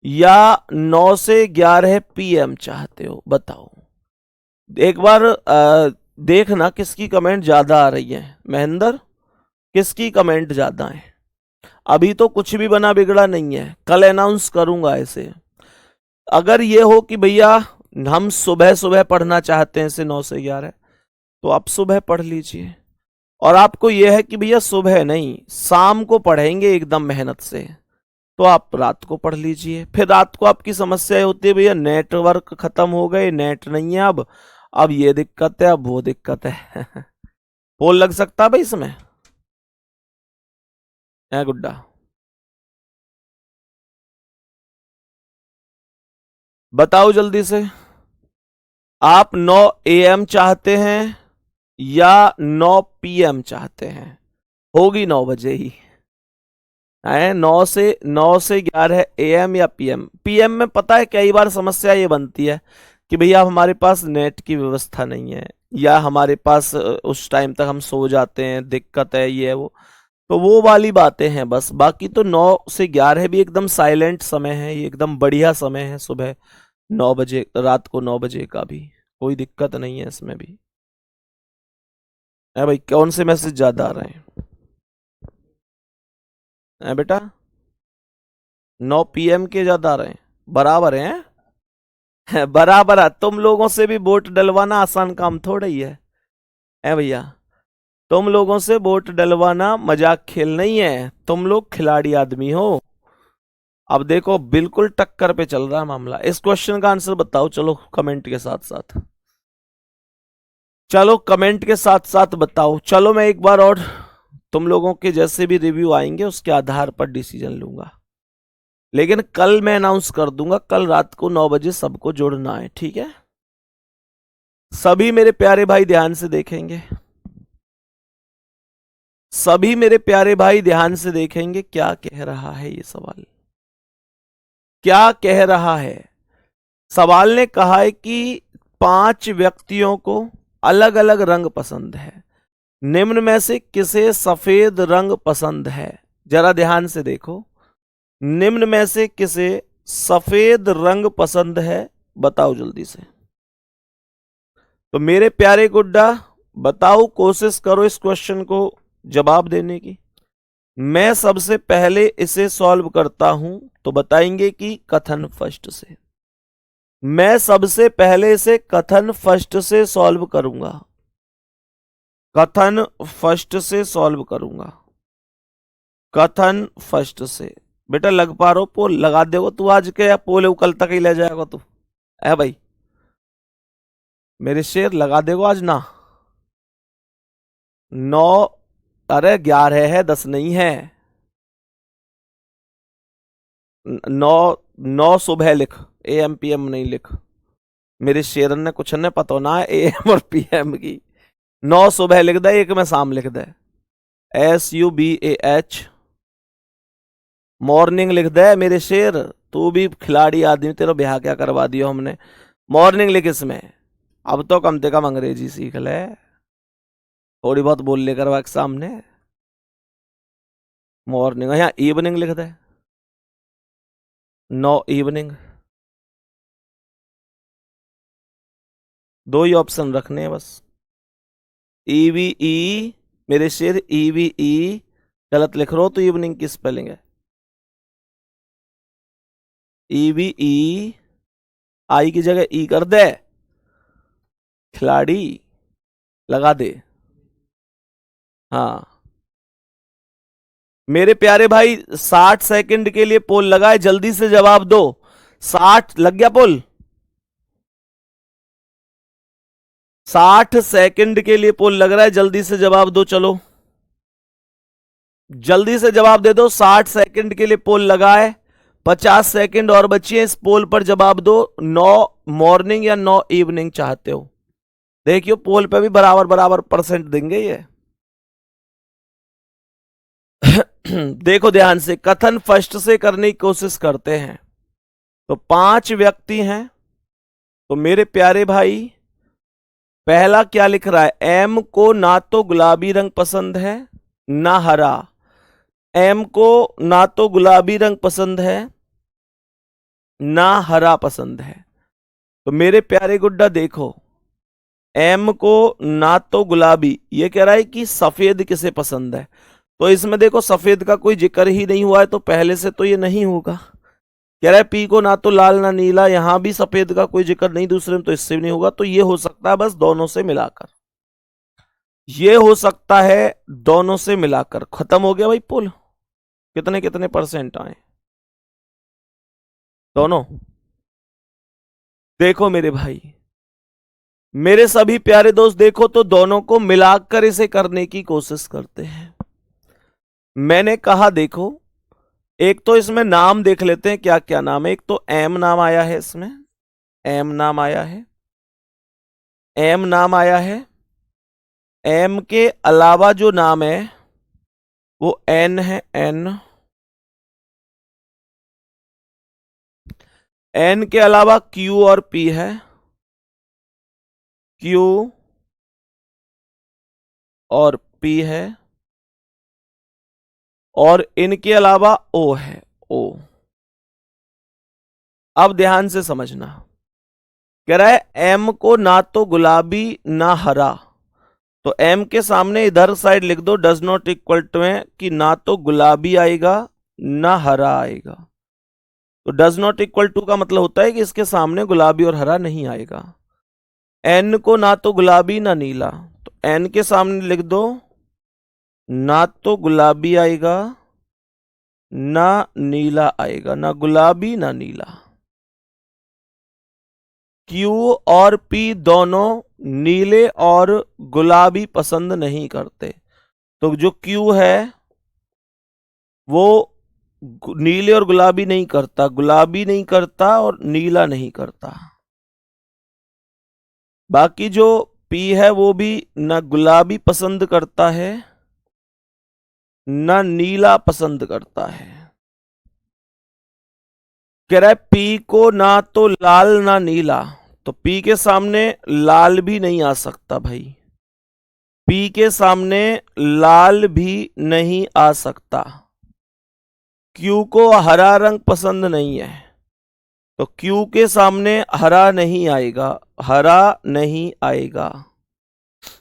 या 9 से 11 PM चाहते हो? बताओ एक बार। देखना किसकी कमेंट ज्यादा आ रही है। महेंद्र, किसकी कमेंट ज्यादा है? अभी तो कुछ भी बना बिगड़ा नहीं है, कल अनाउंस करूंगा ऐसे। अगर ये हो कि भैया हम सुबह सुबह पढ़ना चाहते हैं इसे 9 से 11, तो आप सुबह पढ़ लीजिए। और आपको यह है कि भैया सुबह नहीं, शाम को पढ़ेंगे एकदम मेहनत से, तो आप रात को पढ़ लीजिए। फिर रात को आपकी समस्या होती है भैया नेटवर्क खत्म हो गए, नेट नहीं है, अब ये दिक्कत है, अब वो दिक्कत है। पोल लग सकता है भाई इसमें है गुड्डा? बताओ जल्दी से, आप 9 AM चाहते हैं या 9 PM चाहते हैं? होगी 9 बजे ही है। 9 से 11 AM या PM? PM में पता है कई बार समस्या ये बनती है कि भैया हमारे पास नेट की व्यवस्था नहीं है, या हमारे पास उस टाइम तक हम सो जाते हैं, दिक्कत है ये है वो, तो वो वाली बातें हैं बस। बाकी तो 9 से 11 भी एकदम साइलेंट समय है, ये एकदम बढ़िया समय है। सुबह 9 बजे, रात को 9 बजे का भी कोई दिक्कत नहीं है इसमें भी। है भाई, कौन से मैसेज ज्यादा आ रहे हैं? है बेटा 9 PM के ज्यादा आ रहे हैं? बराबर हैं? बराबर है। तुम लोगों से भी वोट डलवाना आसान काम थोड़ा ही है भैया। तुम लोगों से वोट डलवाना मजाक खेल नहीं है, तुम लोग खिलाड़ी आदमी हो। अब देखो बिल्कुल टक्कर पे चल रहा है मामला। इस क्वेश्चन का आंसर बताओ चलो कमेंट के साथ साथ। चलो कमेंट के साथ साथ बताओ। चलो मैं एक बार और तुम लोगों के जैसे भी रिव्यू आएंगे उसके आधार पर डिसीजन लूंगा, लेकिन कल मैं अनाउंस कर दूंगा, कल रात को 9 बजे सबको जुड़ना है, ठीक है? सभी मेरे प्यारे भाई ध्यान से देखेंगे, सभी मेरे प्यारे भाई ध्यान से देखेंगे क्या कह रहा है ये सवाल। क्या कह रहा है सवाल? ने कहा है कि 5 व्यक्तियों को अलग अलग रंग पसंद है, निम्न में से किसे सफेद रंग पसंद है? जरा ध्यान से देखो, निम्न में से किसे सफेद रंग पसंद है? बताओ जल्दी से। तो मेरे प्यारे गुड्डा बताओ, कोशिश करो इस क्वेश्चन को जवाब देने की। मैं सबसे पहले इसे सॉल्व करता हूं तो बताएंगे कि कथन फर्स्ट से। मैं सबसे पहले इसे कथन फर्स्ट से सॉल्व करूंगा, कथन फर्स्ट से सॉल्व करूंगा, कथन फर्स्ट से। बेटा लग पा रहा हो पोल? लगा देगा तू आज के, या पोल कल तक ही ले जाएगा तू? है भाई मेरे शेर, लगा देगा आज ना? 9, अरे 11 है, 10 नहीं है। 9 9 सुबह लिख, AM PM नहीं लिख। मेरे शेरन ने कुछ ने पता ना AM और PM की। 9 सुबह लिख दे, 1 में शाम लिख दे। SUBAH मॉर्निंग लिख दे मेरे शेर। तू भी खिलाड़ी आदमी, तेरा ब्याह क्या करवा दिया हमने। मॉर्निंग लिख इसमें। अब तो कम से कम अंग्रेजी सीख ले, थोड़ी बहुत बोल ले करवा के सामने। मॉर्निंग, यहाँ इवनिंग लिख दे। No evening. दो ही ऑप्शन रखने हैं बस। EVE मेरे शेर, EVE गलत लिख रहे हो तो इवनिंग की स्पेलिंग है EVE। आई की जगह ई कर दे, खिलाड़ी लगा दे। हाँ मेरे प्यारे भाई, 60 सेकंड के लिए पोल लगाए, जल्दी से जवाब दो। 60 लग गया पोल। 60 सेकंड के लिए पोल लग रहा है, जल्दी से जवाब दो। चलो जल्दी से जवाब दे दो। 60 सेकंड के लिए पोल लगाए, 50 सेकंड और बचिए। इस पोल पर जवाब दो। 9 मॉर्निंग या 9 इवनिंग चाहते हो? देखियो पोल पे भी बराबर बराबर परसेंट देंगे ये। देखो ध्यान से, कथन फर्स्ट से करने की कोशिश करते हैं। तो 5 व्यक्ति हैं। तो मेरे प्यारे भाई, पहला क्या लिख रहा है? एम को ना तो गुलाबी रंग पसंद है ना हरा। एम को ना तो गुलाबी रंग पसंद है ना हरा पसंद है। तो मेरे प्यारे गुड्डा देखो, एम को ना तो गुलाबी, ये कह रहा है कि सफेद किसे पसंद है। तो इसमें देखो सफेद का कोई जिक्र ही नहीं हुआ है, तो पहले से तो ये नहीं होगा। कह रहा है पी को ना तो लाल ना नीला, यहां भी सफेद का कोई जिक्र नहीं, दूसरे में तो इससे भी नहीं होगा। तो ये हो सकता है बस दोनों से मिलाकर। ये हो सकता है दोनों से मिलाकर। खत्म हो गया भाई पुल। कितने कितने परसेंट आए दोनों? देखो मेरे भाई, मेरे सभी प्यारे दोस्त, देखो तो दोनों को मिलाकर इसे करने की कोशिश करते हैं। मैंने कहा देखो, एक तो इसमें नाम देख लेते हैं क्या क्या नाम है। एक तो एम नाम आया है इसमें, एम नाम आया है, एम नाम आया है। एम के अलावा जो नाम है वो एन है, एन। एन के अलावा क्यू और पी है, क्यू और पी है। और इनके अलावा ओ है, ओ। अब ध्यान से समझना, कह रहा है एम को ना तो गुलाबी ना हरा। तो एम के सामने इधर साइड लिख दो डज नॉट इक्वल टू में, कि ना तो गुलाबी आएगा ना हरा आएगा। तो डज नॉट इक्वल टू का मतलब होता है कि इसके सामने गुलाबी और हरा नहीं आएगा। एन को ना तो गुलाबी ना नीला, तो एन के सामने लिख दो ना तो गुलाबी आएगा ना नीला आएगा, ना गुलाबी ना नीला। क्यू और पी दोनों नीले और गुलाबी पसंद नहीं करते। तो जो क्यू है वो नीले और गुलाबी नहीं करता, गुलाबी नहीं करता और नीला नहीं करता। बाकी जो पी है वो भी न गुलाबी पसंद करता है न नीला पसंद करता है। कह रहा है पी को ना तो लाल ना नीला, तो पी के सामने लाल भी नहीं आ सकता भाई। पी के सामने लाल भी नहीं आ सकता। क्यू को हरा रंग पसंद नहीं है, तो क्यू के सामने हरा नहीं आएगा, हरा नहीं आएगा।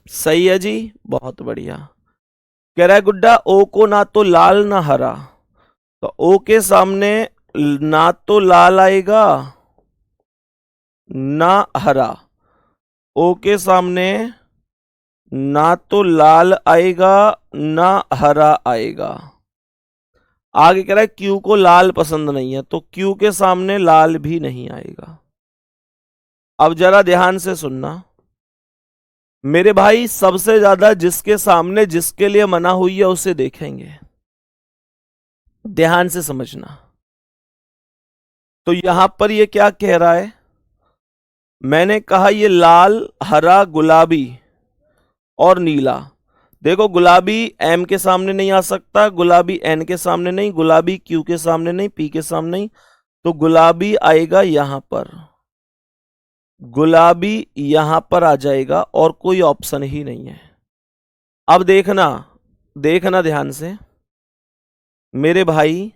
सही है जी, बहुत बढ़िया। कह रहा है गुड्डा ओ को ना तो लाल ना हरा, तो ओ के सामने ना तो लाल आएगा ना हरा। ओ के सामने ना तो लाल आएगा ना हरा आएगा। आगे कह रहा है क्यू को लाल पसंद नहीं है, तो क्यू के सामने लाल भी नहीं आएगा। अब जरा ध्यान से सुनना मेरे भाई, सबसे ज्यादा जिसके सामने जिसके लिए मना हुई है उसे देखेंगे। ध्यान से समझना। तो यहां पर ये क्या कह रहा है? मैंने कहा ये लाल, हरा, गुलाबी और नीला। देखो गुलाबी एम के सामने नहीं आ सकता, गुलाबी एन के सामने नहीं, गुलाबी क्यू के सामने नहीं, पी के सामने नहीं, तो गुलाबी आएगा यहां पर, गुलाबी यहां पर आ जाएगा और कोई ऑप्शन ही नहीं है। अब देखना, देखना ध्यान से मेरे भाई,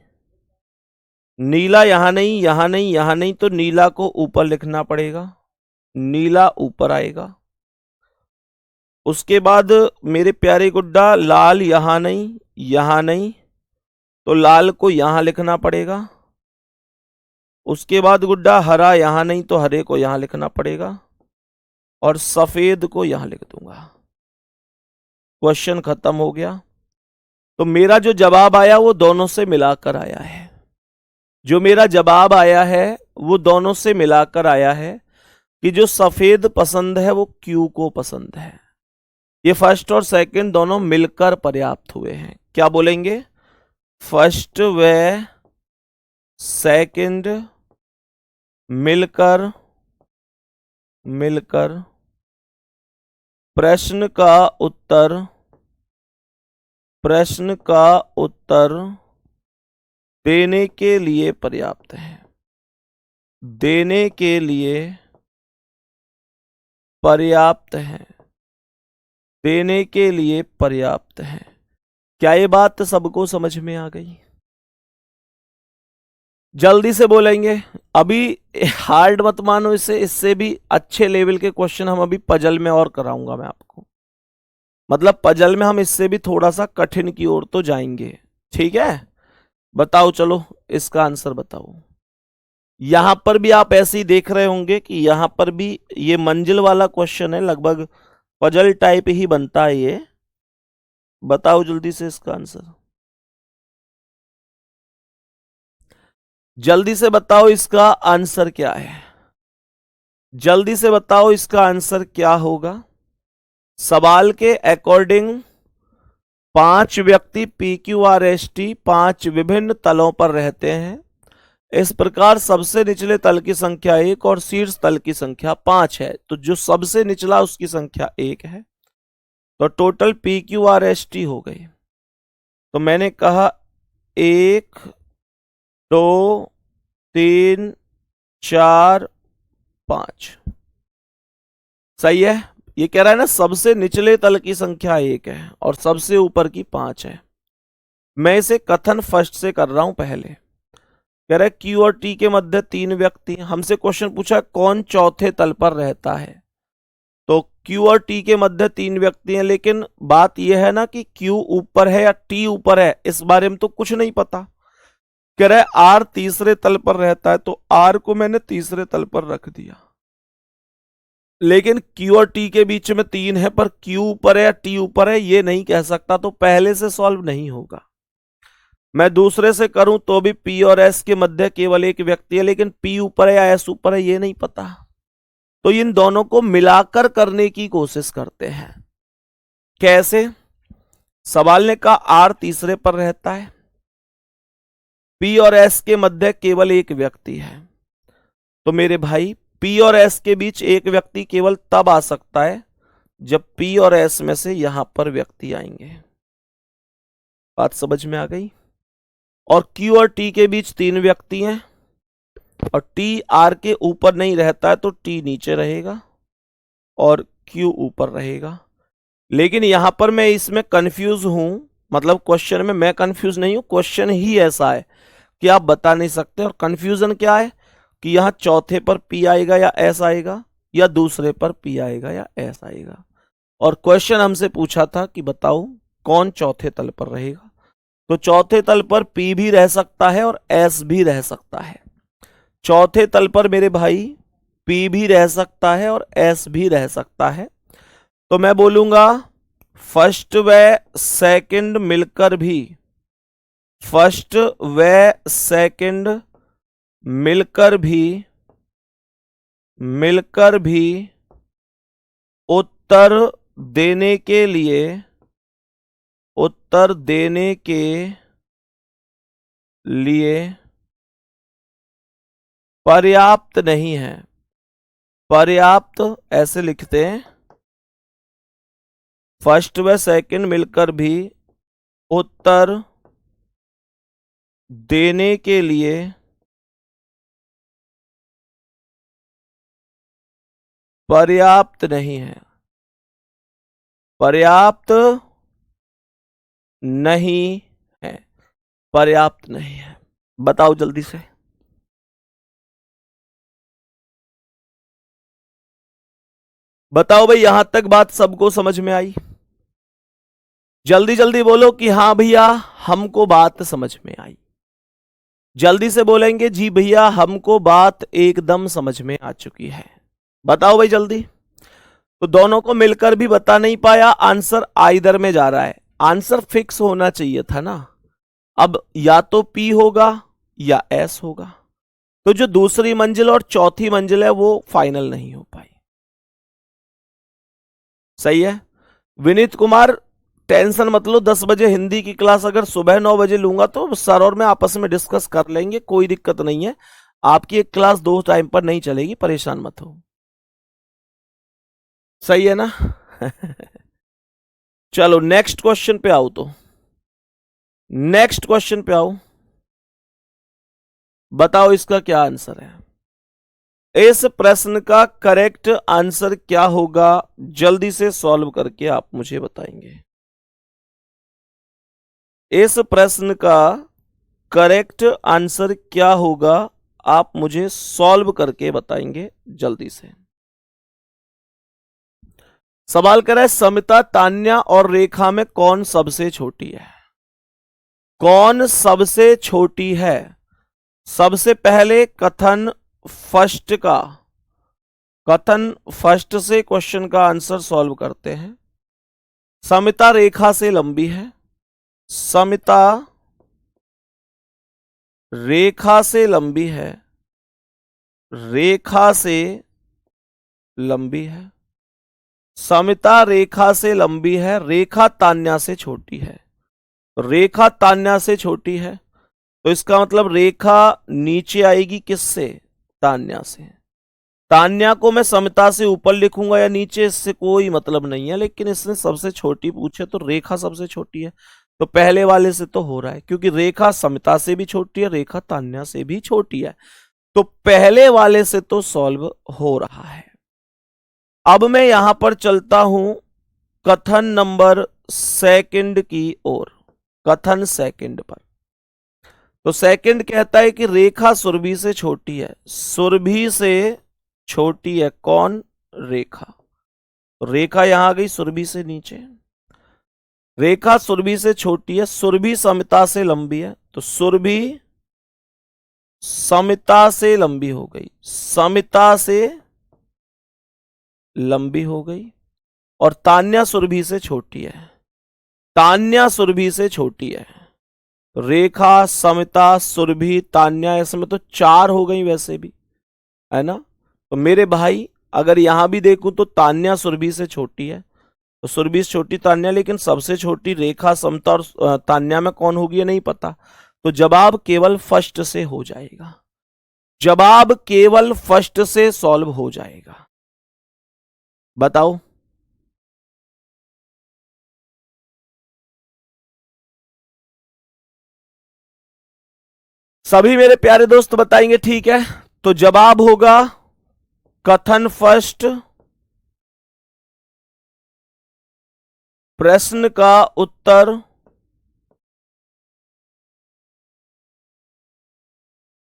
नीला यहां नहीं, यहां नहीं, यहां नहीं, तो नीला को ऊपर लिखना पड़ेगा, नीला ऊपर आएगा। उसके बाद मेरे प्यारे गुड्डा, लाल यहां नहीं, यहां नहीं, तो लाल को यहां लिखना पड़ेगा। उसके बाद गुड्डा हरा यहां नहीं, तो हरे को यहां लिखना पड़ेगा और सफेद को यहां लिख दूंगा। क्वेश्चन खत्म हो गया। तो मेरा जो जवाब आया वो दोनों से मिलाकर आया है, जो मेरा जवाब आया है वो दोनों से मिलाकर आया है कि जो सफेद पसंद है वो क्यू को पसंद है। ये फर्स्ट और सेकंड दोनों मिलकर पर्याप्त हुए हैं। क्या बोलेंगे? फर्स्ट व सेकंड मिलकर मिलकर प्रश्न का उत्तर देने के लिए पर्याप्त है, देने के लिए पर्याप्त है, देने के लिए पर्याप्त है। क्या ये बात सबको समझ में आ गई? जल्दी से बोलेंगे। अभी हार्ड मत मानो इसे, इससे भी अच्छे लेवल के क्वेश्चन हम अभी पजल में और कराऊंगा मैं आपको। मतलब पजल में हम इससे भी थोड़ा सा कठिन की ओर तो जाएंगे, ठीक है? बताओ, चलो इसका आंसर बताओ। यहां पर भी आप ऐसे ही देख रहे होंगे कि यहां पर भी ये मंजिल वाला क्वेश्चन है, लगभग पजल टाइप ही बनता है ये। बताओ जल्दी से इसका आंसर, जल्दी से बताओ इसका आंसर क्या है, जल्दी से बताओ इसका आंसर क्या होगा। सवाल के अकॉर्डिंग 5 व्यक्ति PQRST 5 विभिन्न तलों पर रहते हैं। इस प्रकार सबसे निचले तल की संख्या 1 और शीर्ष तल की संख्या 5 है, तो जो सबसे निचला उसकी संख्या 1 है, तो टोटल PQRST हो गई। तो मैंने कहा 1 2 3 4 5, सही है। ये कह रहा है ना सबसे निचले तल की संख्या 1 है और सबसे ऊपर की 5 है। मैं इसे कथन फर्स्ट से कर रहा हूं पहले। कह रहा है Q और T के मध्य 3 व्यक्ति। हमसे क्वेश्चन पूछा कौन चौथे तल पर रहता है, तो Q और T के मध्य 3 व्यक्ति हैं, लेकिन बात यह है ना कि Q ऊपर है या T ऊपर है, इस बारे में तो कुछ नहीं पता। कह रहा है R तीसरे तल पर रहता है, तो R को मैंने तीसरे तल पर रख दिया, लेकिन Q और T के बीच में 3 है, पर Q ऊपर है या T ऊपर है ये नहीं कह सकता, तो पहले से सॉल्व नहीं होगा। मैं दूसरे से करूं तो भी P और S के मध्य केवल एक व्यक्ति है, लेकिन P ऊपर है या S ऊपर है ये नहीं पता, तो इन दोनों को मिलाकर करने की कोशिश करते हैं। कैसे? सवाल ने कहा R तीसरे पर रहता है, P और S के मध्य केवल एक व्यक्ति है, तो मेरे भाई P और S के बीच एक व्यक्ति केवल तब आ सकता है जब P और S में से यहां पर व्यक्ति आएंगे। बात समझ में आ गई? और Q और T के बीच 3 व्यक्ति हैं और T R के ऊपर नहीं रहता है, तो T नीचे रहेगा और Q ऊपर रहेगा। लेकिन यहां पर मैं इसमें कंफ्यूज हूं, मतलब क्वेश्चन में मैं कंफ्यूज नहीं हूं, क्वेश्चन ही ऐसा है कि आप बता नहीं सकते। और कंफ्यूजन क्या है कि यहां चौथे पर P आएगा या S आएगा, या दूसरे पर P आएगा या S आएगा। और क्वेश्चन हमसे पूछा था कि बताओ कौन चौथे तल पर रहेगा, तो चौथे तल पर P भी रह सकता है और S भी रह सकता है। चौथे तल पर मेरे भाई P भी रह सकता है और S भी रह सकता है। तो मैं बोलूंगा फर्स्ट व सेकंड मिलकर भी, फर्स्ट व सेकंड मिलकर भी उत्तर देने के लिए पर्याप्त नहीं है, पर्याप्त ऐसे लिखते हैं, फर्स्ट व सेकंड मिलकर भी उत्तर देने के लिए पर्याप्त नहीं है, पर्याप्त नहीं है, पर्याप्त नहीं है। बताओ जल्दी से। बताओ भाई, यहां तक बात सबको समझ में आई? जल्दी जल्दी बोलो कि हाँ भैया हमको बात समझ में आई। जल्दी से बोलेंगे जी भैया हमको बात एकदम समझ में आ चुकी है। बताओ भाई जल्दी। तो दोनों को मिलकर भी बता नहीं पाया, आंसर आइदर में जा रहा है। आंसर फिक्स होना चाहिए था ना। अब या तो पी होगा या एस होगा। तो जो दूसरी मंजिल और चौथी मंजिल है वो फाइनल नहीं हो पाई। सही है विनीत कुमार, टेंशन मत लो। 10 बजे हिंदी की क्लास अगर सुबह 9 बजे लूंगा तो सर और मैं आपस में डिस्कस कर लेंगे, कोई दिक्कत नहीं है। आपकी एक क्लास दो टाइम पर नहीं चलेगी, परेशान मत हो। सही है ना? चलो नेक्स्ट क्वेश्चन पे आओ। तो नेक्स्ट क्वेश्चन पे आओ, बताओ इसका क्या आंसर है। इस प्रश्न का करेक्ट आंसर क्या होगा, जल्दी से सॉल्व करके आप मुझे बताएंगे। इस प्रश्न का करेक्ट आंसर क्या होगा, आप मुझे सॉल्व करके बताएंगे जल्दी से। सवाल करा है समिता, तान्या और रेखा में कौन सबसे छोटी है? कौन सबसे छोटी है? सबसे पहले कथन फर्स्ट से क्वेश्चन का आंसर सॉल्व करते हैं। समिता रेखा से लंबी है, समिता रेखा से लंबी है, रेखा से लंबी है, समिता रेखा से लंबी है, रेखा तान्या से छोटी है। रेखा तान्या से छोटी है तो इसका मतलब रेखा नीचे आएगी किससे? तान्या से। तान्या को मैं समिता से ऊपर लिखूंगा या नीचे, इससे कोई मतलब नहीं है, लेकिन इसने सबसे छोटी पूछे तो रेखा सबसे छोटी है। तो पहले वाले से तो हो रहा है, क्योंकि रेखा समिता से भी छोटी है, रेखा तान्या से भी छोटी है, तो पहले वाले से तो सॉल्व हो रहा है। अब मैं यहां पर चलता हूं कथन नंबर सेकंड की ओर, कथन सेकंड पर। तो सेकंड कहता है कि रेखा सुरभि से छोटी है। सुरभि से छोटी है कौन? रेखा। तो रेखा यहां आ गई सुरभि से नीचे। रेखा सुरभि से छोटी है, सुरभि समिता से लंबी है, तो सुरभि समिता से लंबी हो गई, समिता से लंबी हो गई। और तान्या सुरभि से छोटी है, तान्या सुरभि से छोटी है। रेखा, समिता, सुरभि, तान्या, इसमें तो 4 हो गई वैसे भी, है ना। तो मेरे भाई अगर यहां भी देखूं तो तान्या सुरभि से छोटी है, तो सुरभि से छोटी तान्या, लेकिन सबसे छोटी रेखा, समता और तान्या में कौन होगी ये नहीं पता। तो जवाब केवल फर्स्ट से हो जाएगा, जवाब केवल फर्स्ट से सॉल्व हो जाएगा। बताओ। सभी मेरे प्यारे दोस्त बताएंगे, ठीक है। तो जवाब होगा कथन फर्स्ट, प्रश्न का उत्तर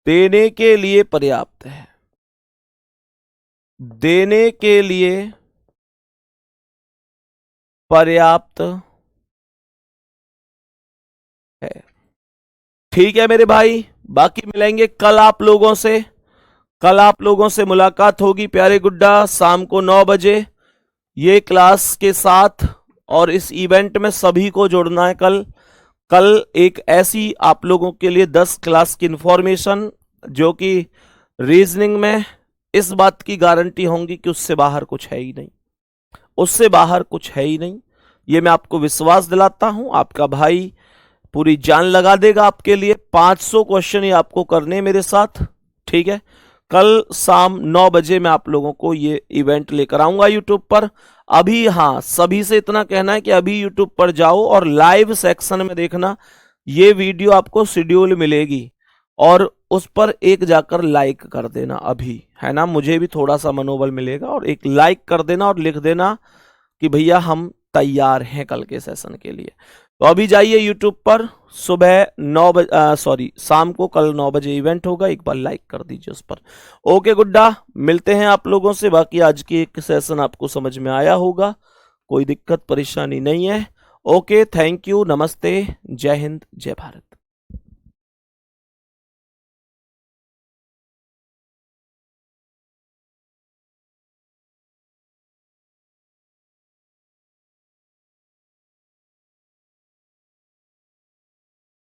देने के लिए पर्याप्त है, देने के लिए पर्याप्त है। ठीक है मेरे भाई, बाकी मिलेंगे कल आप लोगों से। कल आप लोगों से मुलाकात होगी प्यारे गुड्डा, शाम को 9 बजे ये क्लास के साथ। और इस इवेंट में सभी को जोड़ना है कल। कल एक ऐसी आप लोगों के लिए 10 क्लास की इंफॉर्मेशन जो कि रीजनिंग में इस बात की गारंटी होंगी कि उससे बाहर कुछ है ही नहीं, उससे बाहर कुछ है ही नहीं, ये मैं आपको विश्वास दिलाता हूं। आपका भाई पूरी जान लगा देगा आपके लिए। 500 क्वेश्चन ही आपको करने मेरे साथ, ठीक है। कल शाम 9 बजे मैं आप लोगों को ये इवेंट लेकर आऊंगा यूट्यूब पर। अभी हाँ, सभी से इतना कहना है कि अभी यूट्यूब पर जाओ और लाइव सेक्शन में देखना, ये वीडियो आपको शेड्यूल मिलेगी और उस पर एक जाकर लाइक कर देना अभी, है ना, मुझे भी थोड़ा सा मनोबल मिलेगा। और एक लाइक कर देना और लिख देना कि भैया हम तैयार हैं कल के सेशन के लिए। तो अभी जाइए यूट्यूब पर, सुबह 9 बजे सॉरी शाम को कल 9 बजे इवेंट होगा, एक बार लाइक कर दीजिए उस पर। ओके गुड्डा, मिलते हैं आप लोगों से। बाकी आज की एक सेशन आपको समझ में आया होगा, कोई दिक्कत परेशानी नहीं है। ओके, थैंक यू, नमस्ते, जय हिंद, जय भारत।